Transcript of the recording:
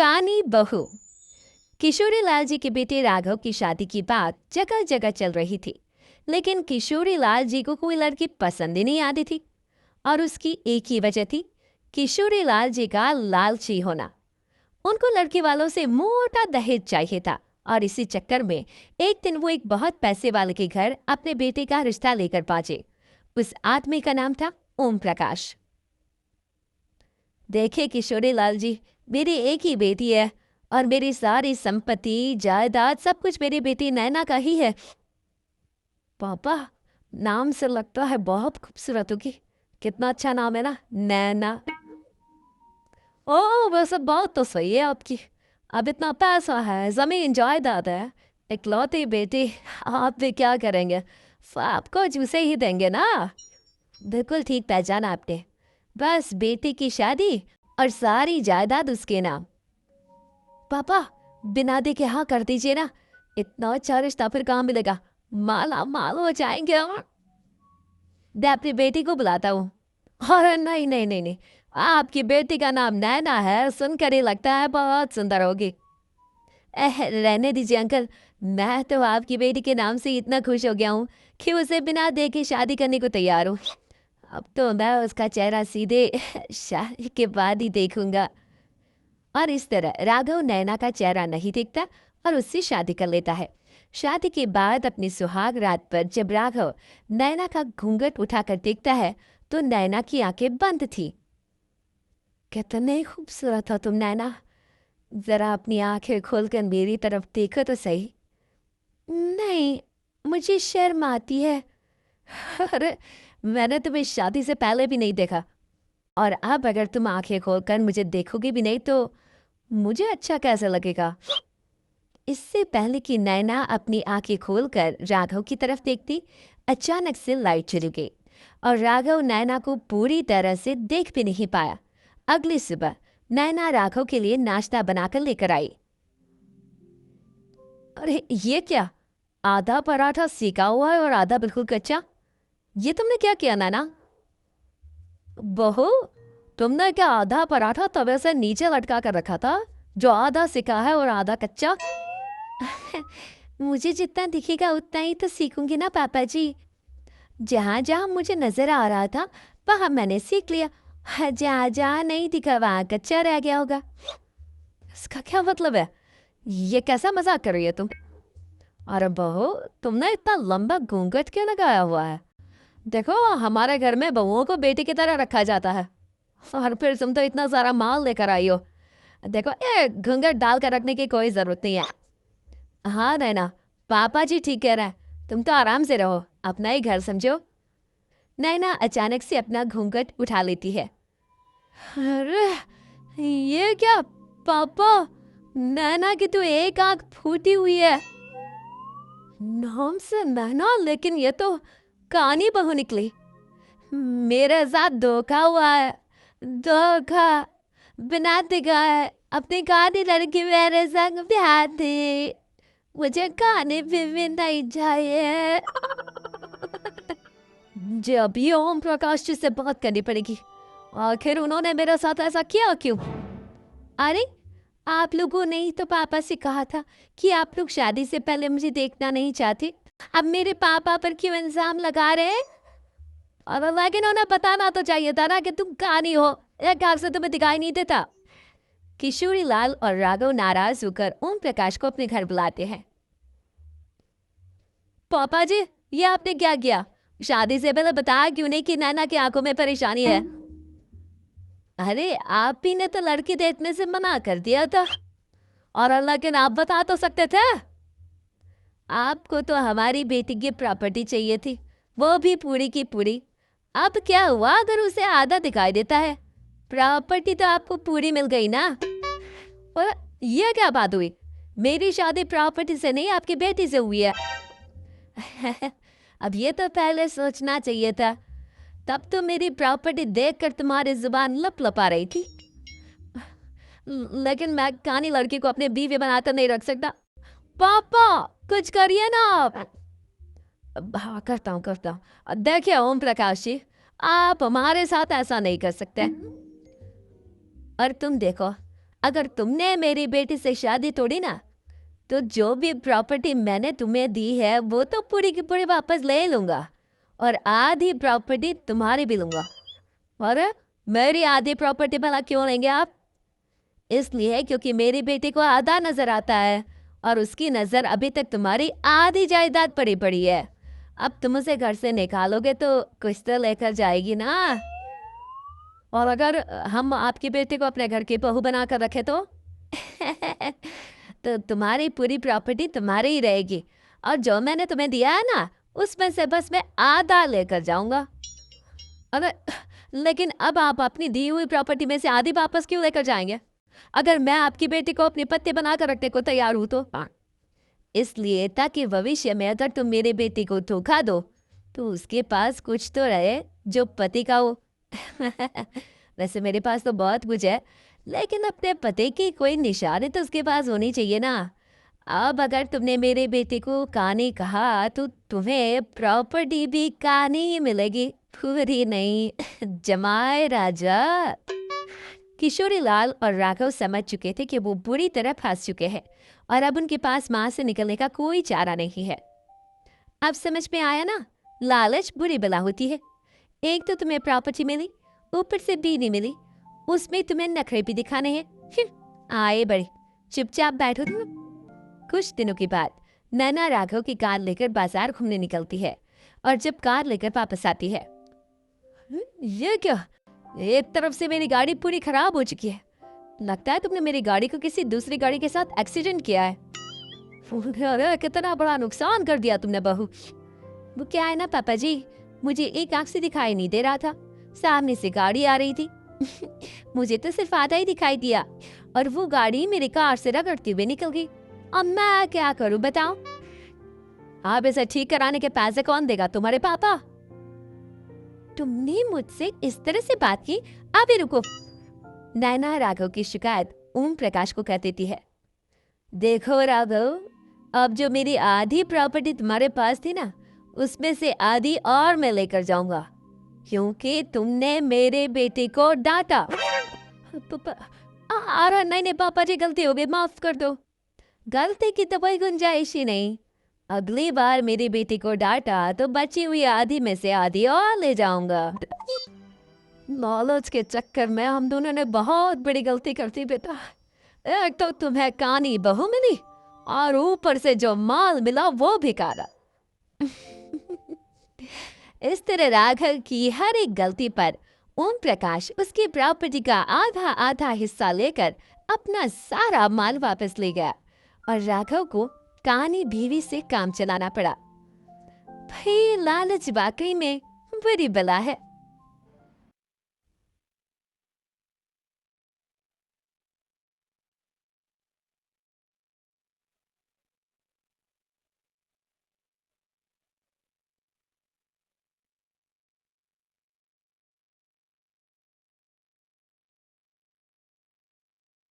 कानी बहू। किशोरी लाल जी के बेटे राघव की शादी की बात जगह जगह चल रही थी, लेकिन किशोरी लाल जी को कोई लड़की पसंद ही नहीं आती थी। और उसकी एक ही वजह थी, किशोरी लाल जी का लालची होना। उनको लड़की वालों से मोटा दहेज चाहिए था और इसी चक्कर में एक दिन वो एक बहुत पैसे वाले के घर अपने बेटे का रिश्ता लेकर पहुंचे। उस आदमी का नाम था ओम प्रकाश। देखे किशोरी लाल जी, मेरी एक ही बेटी है और मेरी सारी संपत्ति जायदाद सब कुछ मेरी बेटी नैना का ही है। पापा, नाम से लगता है बहुत खूबसूरत होगी। कितना अच्छा नाम है ना, नैना। ओह, वैसे बात तो सही है आपकी। अब इतना पैसा है, जमीन जायदाद है, इकलौती बेटी, आप भी क्या करेंगे? आपको जूसे ही देंगे ना। बिल्कुल ठीक पहचाना आपने। बस बेटी की शादी और सारी जायदाद उसके नाम। पापा, बिना देखे हाँ कर दीजिए ना। इतना अच्छा रिश्ता फिर कहाँ मिलेगा? माला माल हो जाएंगे हम। मैं अपनी बेटी को बुलाता हूँ। अरे नहीं नहीं नहीं नहीं, आपकी बेटी का नाम नैना है, सुनकर ही लगता है बहुत सुंदर होगी। रहने दीजिए अंकल। मैं तो आपकी बेटी के नाम से इतना खुश हो गया हूँ कि उसे बिना देखे शादी करने को तैयार हूँ। अब तो मैं उसका चेहरा सीधे शादी के बाद ही देखूंगा। और इस तरह राघव नैना का चेहरा नहीं देखता और उससे शादी कर लेता है। शादी के बाद अपनी सुहाग रात पर जब राघव नैना का घूंघट उठाकर देखता है तो नैना की आंखें बंद थी। कितने खूबसूरत हो तुम नैना, जरा अपनी आंखें खोलकर मेरी तरफ देखो तो सही। नहीं, मुझे शर्म आती है। अरे, मैंने तुम्हें शादी से पहले भी नहीं देखा और अब अगर तुम आंखें खोलकर मुझे देखोगे भी नहीं तो मुझे अच्छा कैसे लगेगा? इससे पहले कि नैना अपनी आंखें खोलकर राघव की तरफ देखती, अचानक से लाइट चली गई और राघव नैना को पूरी तरह से देख भी नहीं पाया। अगली सुबह नैना राघव के लिए नाश्ता बनाकर लेकर आई। अरे ये क्या? आधा पराठा सेका हुआ है और आधा बिल्कुल कच्चा। ये तुमने क्या किया नैना? बहू, तुमने क्या आधा पराठा तवे से नीचे लटका कर रखा था, जो आधा सिका है और आधा कच्चा? मुझे जितना दिखेगा उतना ही तो सीखूंगी ना पापा जी। जहाँ जहाँ मुझे नजर आ रहा था वहां मैंने सीख लिया। जहाँ जहाँ नहीं दिखा वहां कच्चा रह गया होगा। इसका क्या मतलब है? ये कैसा मजाक कर रही है तुम? अरे बहू, तुमने इतना लंबा घूंघट क्यों लगाया हुआ है? देखो, हमारे घर में बहुओं को बेटी की तरह रखा जाता है और फिर तुम तो इतना सारा माल लेकर आई हो। देखो, ये घूंघट डाल कर रखने की कोई जरूरत नहीं है। हाँ नैना, पापा जी ठीक कह रहे हैं, तुम तो आराम से रहो, अपना ही घर समझो। नैना अचानक से अपना घूंघट उठा लेती है। अरे ये क्या पापा, नैना की तो एक आंख फूटी हुई है। नाम से नैना, लेकिन ये तो कानी बहू निकली। मेरे साथ धोखा हुआ है, धोखा। बिना दिखाए अपनी कानी लड़की मेरे संग ब्याह थी। मुझे कानी भी नहीं चाहिए। मुझे अभी ओम प्रकाश जी से बात करनी पड़ेगी। आखिर उन्होंने मेरे साथ ऐसा किया क्यों? अरे, आप लोगों ने ही तो पापा से कहा था कि आप लोग शादी से पहले मुझे देखना नहीं चाहते। अब मेरे पापा पर क्यों इल्जाम लगा रहे हैं? और लेकिन उन्हें बताना तो चाहिए था ना कि तुम कानी हो, एक आंख से तुम्हें दिखाई नहीं देता। किशोरी लाल और राघव नाराज होकर ओम प्रकाश को अपने घर बुलाते हैं। पापा जी, ये आपने क्या किया? शादी से पहले बताया क्यों नहीं कि नैना की आंखों में परेशानी है? अरे, आप ही ने तो लड़की देखने से मना कर दिया था। और अल्लाह के आप बता तो सकते थे। आपको तो हमारी बेटी की प्रॉपर्टी चाहिए थी, वो भी पूरी की पूरी। अब क्या हुआ अगर उसे आधा दिखाई देता है? प्रॉपर्टी तो आपको पूरी मिल गई ना। और ये क्या बात हुई? मेरी शादी प्रॉपर्टी से नहीं, आपकी बेटी से हुई है। अब ये तो पहले सोचना चाहिए था। तब तो मेरी प्रॉपर्टी देखकर तुम्हारी जुबान लप लपा रही थी। लेकिन मैं कानी लड़की को अपने बीवी बनाकर नहीं रख सकता। पापा, कुछ करिए ना आप। हाँ, करता हूँ। देखिए ओम प्रकाश जी, आप हमारे साथ ऐसा नहीं कर सकते। और तुम देखो, अगर तुमने मेरी बेटी से शादी तोड़ी ना, तो जो भी प्रॉपर्टी मैंने तुम्हें दी है वो तो पूरी की पूरी वापस ले लूंगा, और आधी प्रॉपर्टी तुम्हारी भी लूंगा। और मेरी आधी प्रॉपर्टी भला क्यों लेंगे आप? इसलिए क्योंकि मेरी बेटी को आधा नजर आता है और उसकी नजर अभी तक तुम्हारी आधी जायदाद पड़ी पड़ी है। अब तुम उसे घर से निकालोगे तो कुछ तो लेकर जाएगी ना। और अगर हम आपकी बेटी को अपने घर की बहू बना कर रखे तो तो तुम्हारी पूरी प्रॉपर्टी तुम्हारी ही रहेगी, और जो मैंने तुम्हें दिया है ना उसमें से बस मैं आधा लेकर जाऊंगा। अरे लेकिन अब आप अपनी दी हुई प्रॉपर्टी में से आधी वापस क्यों लेकर जाएंगे, अगर मैं आपकी बेटी को अपनी पत्नी बनाकर रखने को तैयार हूं तो? इसलिए ताकि भविष्य में अगर तुम मेरे बेटी को धोखा दो तो उसके पास कुछ तो रहे जो पति का हो। वैसे मेरे पास तो बहुत कुछ है, लेकिन अपने पति की कोई निशानी तो उसके पास होनी चाहिए ना। अब अगर तुमने मेरे बेटे को कहानी कहा तो तुम्हें प्रॉपर्टी भी कहानी ही मिलेगी, पूरी नहीं। जमाए राजा। किशोरी लाल और राघव समझ चुके थे कि वो बुरी तरह फंस चुके हैं और अब उनके पास मां से निकलने का कोई चारा नहीं है। अब समझ में आया ना, लालच बुरी बला होती है। एक तो तुम्हें प्रॉपर्टी मिली, ऊपर से बीवी मिली, उसमें तुम्हें नखरे भी दिखाने हैं। आए बड़े, चुपचाप बैठो तुम। कुछ दिनों के बाद नैना राघव की कार लेकर बाजार घूमने निकलती है और जब कार लेकर वापस आती है, ये क्या, एक तरफ से मेरी गाड़ी पूरी खराब हो चुकी है। लगता है तुमने मेरी गाड़ी को किसी दूसरी गाड़ी के साथ एक्सीडेंट किया है। अरे कितना बड़ा नुकसान कर दिया तुमने बहू। वो क्या है ना पापा जी, मुझे एक आंख से दिखाई नहीं दे रहा था, सामने से गाड़ी आ रही थी। मुझे तो सिर्फ आधा ही दिखाई दिया और वो गाड़ी मेरी कार से रगड़ती हुई निकल गई। अब मैं क्या करूं बताओ? आप इसे ठीक कराने के पैसे कौन देगा, तुम्हारे पापा? तुमने मुझसे इस तरह से बात की? अभी रुको। नैना राघव की शिकायत ओम प्रकाश को कह देती है। देखो राघव, अब जो मेरी आधी प्रॉपर्टी तुम्हारे पास थी ना, उसमें से आधी और मैं लेकर जाऊंगा, क्योंकि तुमने मेरे बेटे को डांटा। अरे नहीं नहीं पापा जी, गलती हो गई, माफ कर दो। गलती की तो कोई गुंजाइश ही नहीं। अगली बार मेरी बेटी को डांटा तो बची हुई आधी में से आधी और ले जाऊंगा। लालच के चक्कर में हम दोनों ने बहुत बड़ी गलती कर दी बेटा। एक तो तुम्हें कानी बहू मिली और ऊपर से जो माल मिला वो भी काला। इस तरह राघव की हर एक गलती पर ओम प्रकाश उसकी प्रॉपर्टी का आधा आधा हिस्सा लेकर अपना सारा माल वापस ले गया और राघव को कानी बीवी से काम चलाना पड़ा। भाई लालच वाकई में बुरी बला है।